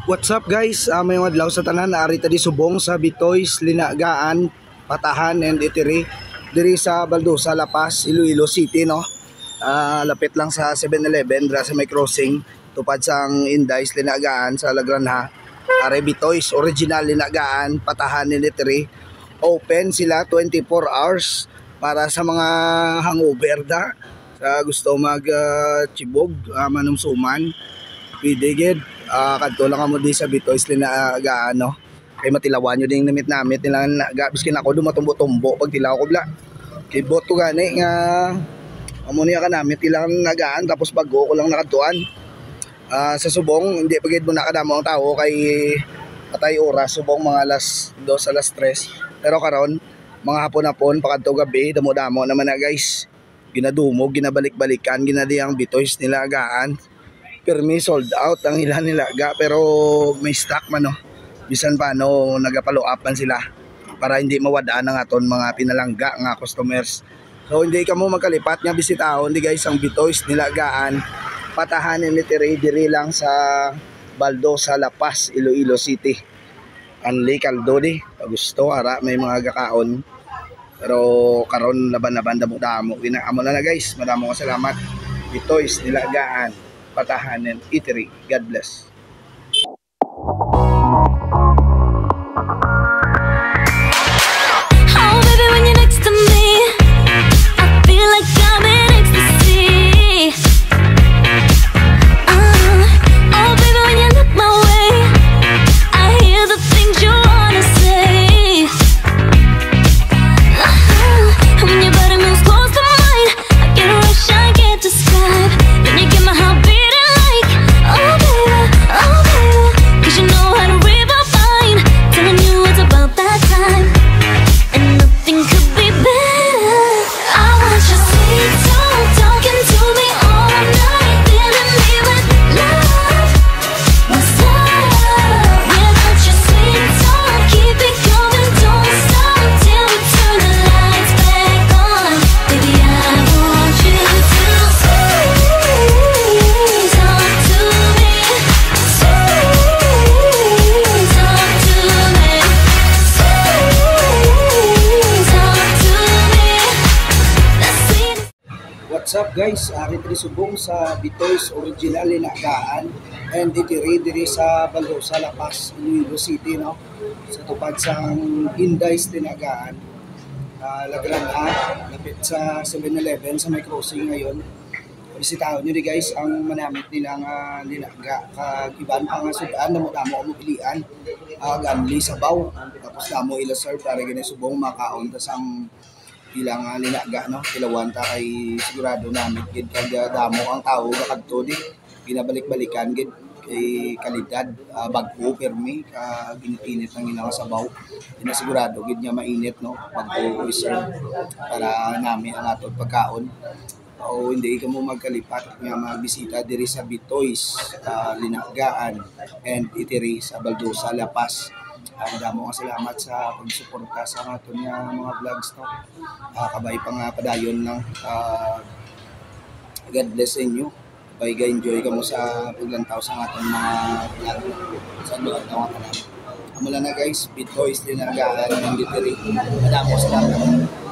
What's up guys? May adlaw sa tanan, ari tadi subong sa Bitoys, Linagaan, Patahan and Itiri diri sa Baldusa, La Paz, Iloilo City, no. Lapit lang sa 7-Eleven dra sa may crossing tupad sang Indays, Linagaan sa Lagranha. Ari Bitoys, original Linagaan, Patahan and Itiri. Open sila 24 hours para sa mga hangover da. Sa gusto mag chibog, manumsuman. Pwede gid. Kadto lang kamo di sa Bitoys Linagaan, no. Kay matilawan nyo din namit nilang biskin ako dumatumbo-tumbo pag tilaw ko bla. Kay boto gani nga amo niya ka namit ilang nagaan tapos bago ko lang nakatuan. Sa subong hindi pagid mo nakadamo ang tao kay patay oras subong mga alas 2 alas 3. Pero karon mga hapon-hapon pakadto gabi damo-damo naman na guys. Ginadumog, ginabalik-balikan, ginadi ang Bitoys Linagaan. Permi sold out ang ilan nilaga pero may stock man, no. Bisan pa no nagapalo up man sila para hindi mawadaan ang aton mga pinalangga nga customers. So hindi ka mo magkalipat nga bisitahon di guys ang Bitoys Linagaan, Patahan and Itiri diri lang sa Baldusa, La Paz, Iloilo City. Anli kaldo di gusto ara may mga gakaon. Pero karon laban-laban damo-damo ginaamo na guys. Madamo ka salamat. Bitoys Linagaan, Patahan and Itiri. God bless. Oh baby, when you're next to me, I feel like I'm in ecstasy. Oh baby, when you look my way, I hear the things you wanna say. When your body moves close to mine, I get a rush I can't describe. Then you get my heart beating like, oh baby, 'cause you know how to read my mind, telling you it's about that time, and nothing could be better. I want your sweet talk, talking to me all night, filling me with love. What's up? Without your sweet talk, keep it going, don't stop till we turn the lights back on. Baby, I want you to sweet talk to me, sweet talk to me, sweet talk to me. Let's see. What's up guys? Ari tadi subong sa Bitoys original Linagaan and Itiri diri sa Baldusa, La Paz, Iloilo City, no. Sa tupad sang Indays, Linagaan. Lagranha, lapit sa 7-Eleven sa may crossing ngayon. Bisitahan nyo di guys ang manamit nilang linaga. Iban pa nga sudan, damo-damo ang pilian. Gamli sabaw, tapos damo ila serve para ganyan subong makaon. Tapos ang ilang linaga, no, kilawan ta kay sigurado namin gid kag damo ang tao kadto di ginabalik-balikan gid kay kalidad, bagko permi ginit-init ng ilang sabaw. Sigurado gid nga mainit, no, bagko i-serve para nami ang aton pagkaon. O hindi ka mo magkalipat nga magbisita diri sa Bitoys Linagaan and Itiri sa Baldusa, La Paz. Damo nga salamat sa pagsuporta sa aton nga mga vlogs, no. Kabay pa nga padayon lang. God bless sa inyo. Kabay ga-enjoy ka mo sa paglantaw sa aton mga vlog sa lugar ng mga kanal. Amula na guys, Bitoys Linagaan and Itiri. Damo salamat.